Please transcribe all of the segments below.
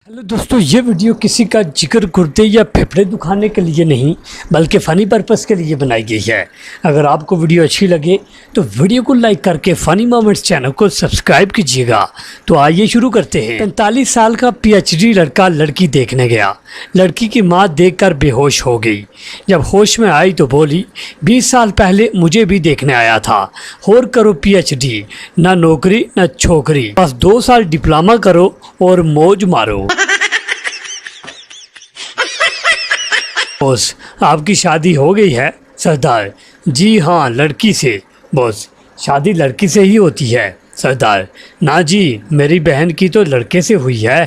Hello दोस्तों, ये video किसी का जिगर गुर्दे या फेफड़े दुखाने के लिए नहीं बल्कि फ़नी पर्पस के लिए बनाई गई है। अगर आपको वीडियो अच्छी लगे तो वीडियो को लाइक करके फ़नी मोमेंट्स चैनल को सब्सक्राइब कीजिएगा। तो आइए शुरू करते हैं। 45 साल का पीएचडी लड़का लड़की देखने गया। लड़की की माँ देखकर बेहोश हो गई। जब होश में आई तो बोली, 20 साल पहले मुझे भी देखने आया था। और करो पीएचडी, ना नौकरी ना छोकरी, बस 2 साल डिप्लोमा करो और मौज मारो। बॉस, आपकी शादी हो गई है? सरदार, जी हाँ, लड़की से। बॉस, शादी लड़की से ही होती है। सरदार, ना जी, मेरी बहन की तो लड़के से हुई है।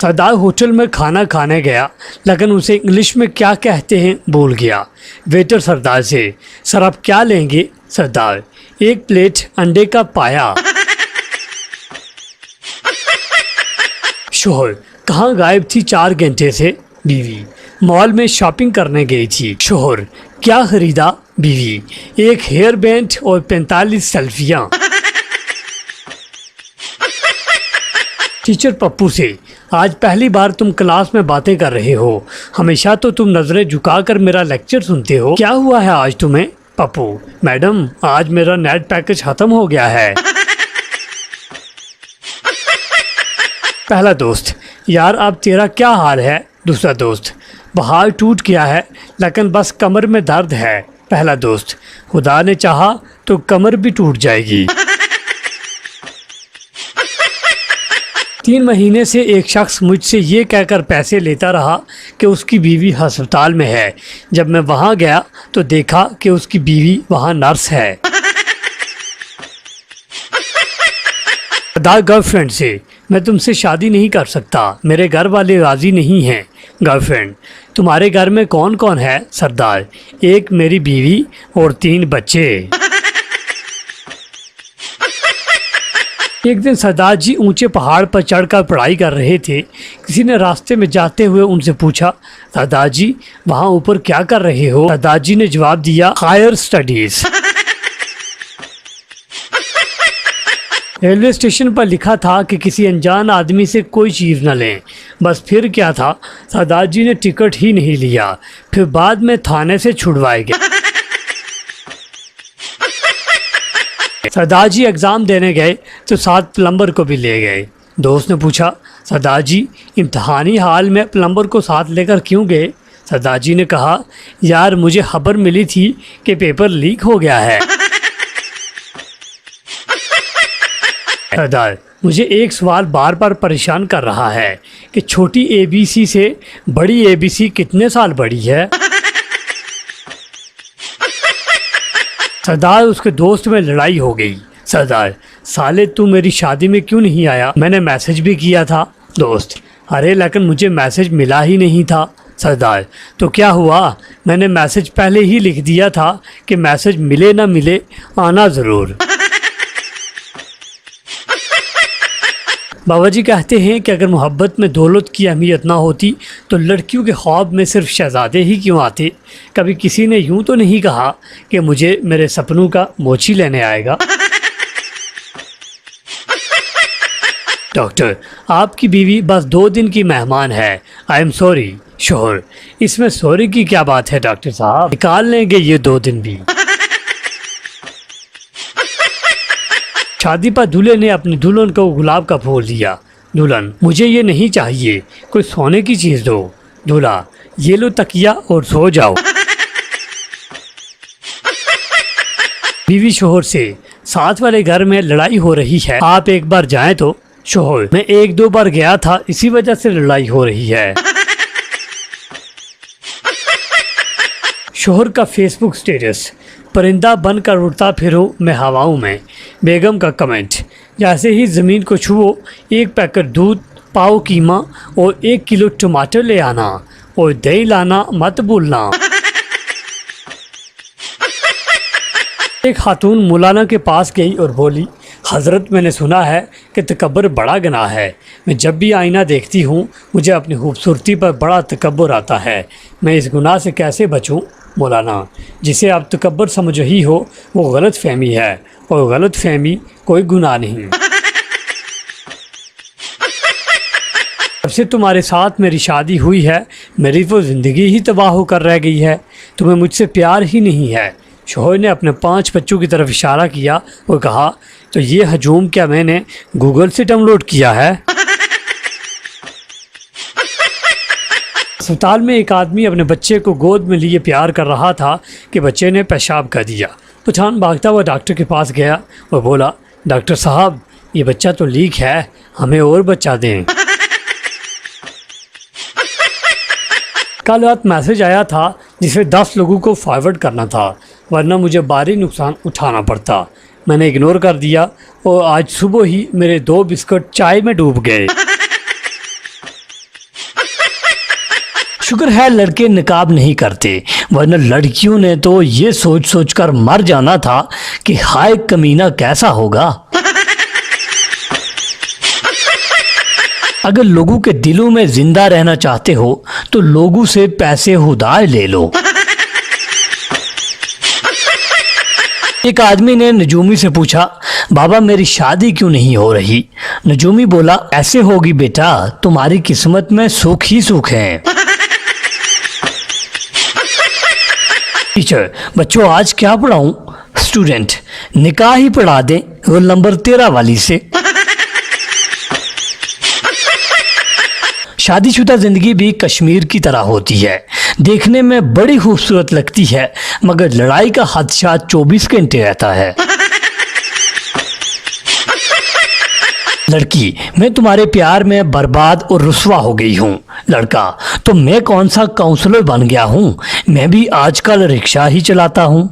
सरदार होटल में खाना खाने गया, लेकिन उसे इंग्लिश में क्या कहते हैं भूल गया। वेटर सरदार से, सर आप क्या लेंगे? सरदार, 1 प्लेट अंडे का पाया। शोहर, कहाँ गायब थी 4 घंटे से? बीवी, मॉल में शॉपिंग करने गई थी। शोहर, क्या खरीदा? बीवी, 1 हेयर बैंड और 45 सेल्फियाँ। टीचर पप्पू से, आज पहली बार तुम क्लास में बातें कर रहे हो। हमेशा तो तुम नजरें झुकाकर मेरा लेक्चर सुनते हो, क्या हुआ है आज तुम्हें? पप्पू, मैडम आज मेरा नेट पैकेज खत्म हो गया है। पहला दोस्त, यार अब तेरा क्या हाल है? दूसरा दोस्त, बहार टूट गया है लेकिन बस कमर में दर्द है। पहला दोस्त, खुदा ने चाहा तो कमर भी टूट जाएगी। 3 महीने से एक शख्स मुझसे ये कहकर पैसे लेता रहा कि उसकी बीवी अस्पताल में है। जब मैं वहाँ गया तो देखा कि उसकी बीवी वहाँ नर्स है। गर्लफ्रेंड से, मैं तुमसे शादी नहीं कर सकता, मेरे घर वाले राज़ी नहीं हैं। गर्लफ्रेंड, तुम्हारे घर में कौन कौन है? सरदार, 1 मेरी बीवी और 3 बच्चे। एक दिन सरदार जी ऊंचे पहाड़ पर चढ़कर पढ़ाई कर रहे थे। किसी ने रास्ते में जाते हुए उनसे पूछा, सरदार जी वहाँ ऊपर क्या कर रहे हो? सरदार जी ने जवाब दिया, हायर स्टडीज। रेलवे स्टेशन पर लिखा था कि किसी अनजान आदमी से कोई चीज़ न लें। बस फिर क्या था, सरदार जी ने टिकट ही नहीं लिया, फिर बाद में थाने से छुड़वाए गए। सरदार जी एग्ज़ाम देने गए तो साथ प्लम्बर को भी ले गए। दोस्त ने पूछा, सरदार जी इम्तहानी हाल में प्लम्बर को साथ लेकर क्यों गए? सरदार जी ने कहा, यार मुझे खबर मिली थी कि पेपर लीक हो गया है। सरदार, मुझे एक सवाल बार बार परेशान कर रहा है कि छोटी ABC से बड़ी ABC कितने साल बड़ी है? सरदार, उसके दोस्त में लड़ाई हो गई। सरदार, साले तू मेरी शादी में क्यों नहीं आया? मैंने मैसेज भी किया था। दोस्त, अरे लेकिन मुझे मैसेज मिला ही नहीं था। सरदार, तो क्या हुआ? मैंने मैसेज पहले ही लिख दिया था कि मैसेज मिले ना मिले आना ज़रूर। बाबा जी कहते हैं कि अगर मोहब्बत में दौलत की अहमियत ना होती तो लड़कियों के ख्वाब में सिर्फ शहजादे ही क्यों आते? कभी किसी ने यूं तो नहीं कहा कि मुझे मेरे सपनों का मोची लेने आएगा। डॉक्टर, आपकी बीवी बस 2 दिन की मेहमान है, आई एम सॉरी। शोहर, इसमें सॉरी की क्या बात है डॉक्टर साहब, निकाल लेंगे ये 2 दिन भी। शादी पर दूल्हे ने अपनी दुल्हन को गुलाब का फूल दिया। दुल्हन, मुझे ये नहीं चाहिए, कोई सोने की चीज़ दो। दूल्हा, ये लो तकिया और सो जाओ। बीवी शोहर से, साथ वाले घर में लड़ाई हो रही है, आप एक बार जाएं तो। शोहर, मैं 1-2 बार गया था, इसी वजह से लड़ाई हो रही है। शोहर का फेसबुक स्टेटस, परिंदा बनकर उड़ता फिरूं मैं हवाओं में। बेगम का कमेंट, जैसे ही ज़मीन को छुओ 1 पैकेट दूध, पाव कीमा और 1 किलो टमाटर ले आना और दही लाना मत भूलना। एक खातून मौलाना के पास गई और बोली, हज़रत मैंने सुना है कि तकब्बुर बड़ा गुनाह है। मैं जब भी आईना देखती हूँ मुझे अपनी खूबसूरती पर बड़ा तकब्बुर आता है। मैं इस गुनाह से कैसे बचूँ? मौलाना, जिसे आप तकब्बुर समझ रही हो वो गलत फहमी है और गलत फहमी कोई गुनाह नहीं। से तुम्हारे साथ मेरी शादी हुई है मेरी वो ज़िंदगी ही तबाह होकर रह गई है, तुम्हें मुझसे प्यार ही नहीं है। शोहर ने अपने 5 बच्चों की तरफ इशारा किया और कहा, तो ये हजूम क्या मैंने गूगल से डाउनलोड किया है? अस्पताल में एक आदमी अपने बच्चे को गोद में लिए प्यार कर रहा था कि बच्चे ने पेशाब कर दिया। पठान भागता हुआ डॉक्टर के पास गया और बोला, डॉक्टर साहब ये बच्चा तो लीक है, हमें और बच्चा दें। कल रात मैसेज आया था जिसे 10 लोगों को फॉरवर्ड करना था, वरना मुझे भारी नुकसान उठाना पड़ता। मैंने इग्नोर कर दिया और आज सुबह ही मेरे 2 बिस्कुट चाय में डूब गए। शुक्र है लड़के निकाब नहीं करते, वरना लड़कियों ने तो ये सोच सोच कर मर जाना था कि हाय कमीना कैसा होगा। अगर लोगों के दिलों में जिंदा रहना चाहते हो तो लोगों से पैसे उधार ले लो। एक आदमी ने नजूमी से पूछा, बाबा मेरी शादी क्यों नहीं हो रही? नजूमी बोला, ऐसे होगी बेटा, तुम्हारी किस्मत में सुख ही सुख है। टीचर, बच्चों आज क्या पढ़ाऊं? स्टूडेंट, निकाह ही पढ़ा दें, रोल नंबर 13 वाली से। शादीशुदा जिंदगी भी कश्मीर की तरह होती है, देखने में बड़ी खूबसूरत लगती है, मगर लड़ाई का हादसा 24 घंटे रहता है। लड़की, मैं तुम्हारे प्यार में बर्बाद और रुस्वा हो गई हूँ। लड़का, तो मैं कौन सा काउंसलर बन गया हूँ, मैं भी आजकल रिक्शा ही चलाता हूँ।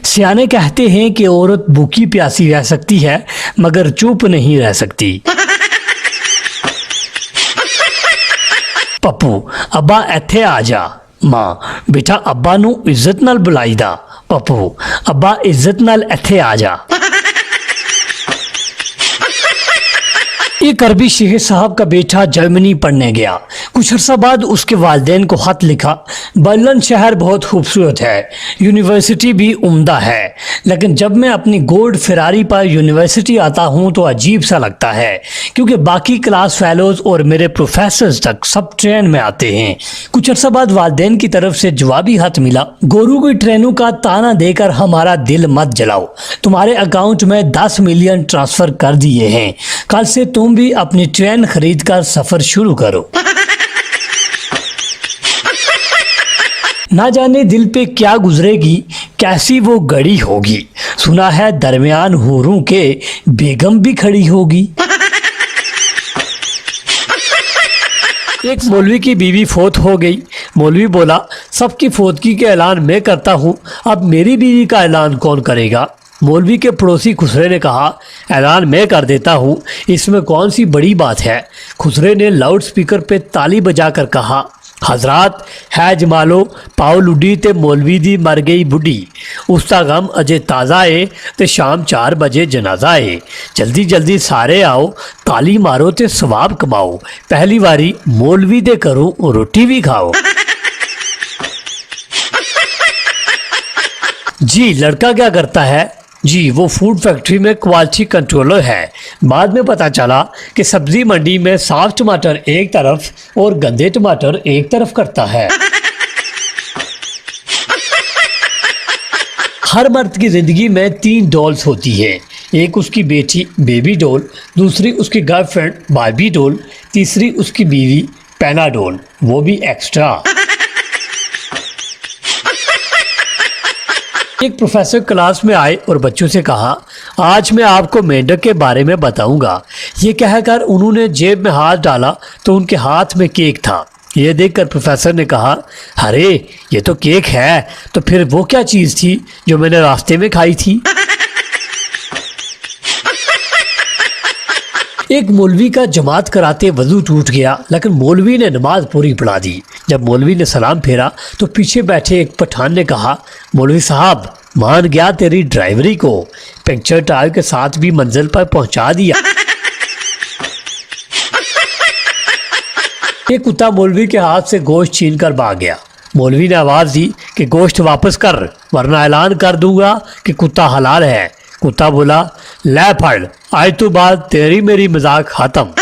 सियाने कहते हैं कि औरत भूखी प्यासी रह सकती है मगर चुप नहीं रह सकती। पप्पू, अब्बा इत्थे आ जा। मां, बेटा अब्बा नू इज्जत नाल बुलाईदा। पप्पू, अब्बा इज्जत नाल इत्थे आ जा। एक अरबी शेख साहब का बेटा जर्मनी पढ़ने गया। कुछ अर्सा बाद उसके वालिदैन को खत लिखा, बर्लिन शहर बहुत खूबसूरत है, यूनिवर्सिटी भी उम्दा है, लेकिन जब मैं अपनी गोल्ड फेरारी पर यूनिवर्सिटी आता हूँ तो अजीब सा लगता है, क्योंकि बाकी क्लास फेलोज और मेरे प्रोफेसर्स तक सब ट्रेन में आते हैं। कुछ अर्सा बाद वालिदैन की तरफ से जवाबी खत मिला, गोरू की ट्रेनों का ताना देकर हमारा दिल मत जलाओ, तुम्हारे अकाउंट में 10 मिलियन ट्रांसफर कर दिए हैं, कल से तुम भी अपनी ट्रेन खरीद कर सफर शुरू करो। ना जाने दिल पे क्या गुजरेगी, कैसी वो घड़ी होगी, सुना है दरमियान हूरों के बेगम भी खड़ी होगी। एक मौलवी की बीवी फोत हो गई। मौलवी बोला, सबकी फोतगी के ऐलान मैं करता हूँ, अब मेरी बीवी का ऐलान कौन करेगा? मौलवी के पड़ोसी खुसरे ने कहा, ऐलान मैं कर देता हूँ, इसमें कौन सी बड़ी बात है। खुसरे ने लाउड स्पीकर पे ताली बजाकर कहा, हजरात है जमालो पाओ लुडी ते मौलवी दी मर गई बुढ़ी, उसका गम अजे ताज़ा है ते शाम 4 बजे जनाजा है, जल्दी जल्दी सारे आओ, ताली मारो ते सवाब कमाओ, पहली बारी मौलवी दे करो रोटी भी खाओ। जी, लड़का क्या करता है? जी, वो फूड फैक्ट्री में क्वालिटी कंट्रोलर है। बाद में पता चला कि सब्जी मंडी में साफ टमाटर एक तरफ और गंदे टमाटर एक तरफ करता है। हर मर्द की जिंदगी में 3 डॉल्स होती है, एक उसकी बेटी बेबी डॉल, दूसरी उसकी गर्लफ्रेंड बार्बी डॉल, तीसरी उसकी बीवी पैना डॉल, वो भी एक्स्ट्रा। एक प्रोफेसर क्लास में आए और बच्चों से कहा, आज मैं आपको मेंढक के बारे में बताऊंगा। ये कहकर उन्होंने जेब में हाथ डाला तो उनके हाथ में केक था। ये देखकर प्रोफेसर ने कहा, अरे ये तो केक है, तो फिर वो क्या चीज़ थी जो मैंने रास्ते में खाई थी? एक मौलवी का जमात कराते वजू टूट गया, लेकिन मौलवी ने नमाज पूरी पढ़ा दी। जब मौलवी ने सलाम फेरा तो पीछे बैठे एक पठान ने कहा, मौलवी साहब मान गया तेरी ड्राइवरी को, पंक्चर टायर के साथ भी मंजिल पर पहुंचा दिया। एक कुत्ता मौलवी के हाथ से गोश्त छीन कर भाग गया। मौलवी ने आवाज दी कि गोश्त वापस कर, वरना ऐलान कर दूंगा कि कुत्ता हलाल है। कुत्ता बोला, ले फड़, आज तो बात तेरी मेरी मजाक खत्म।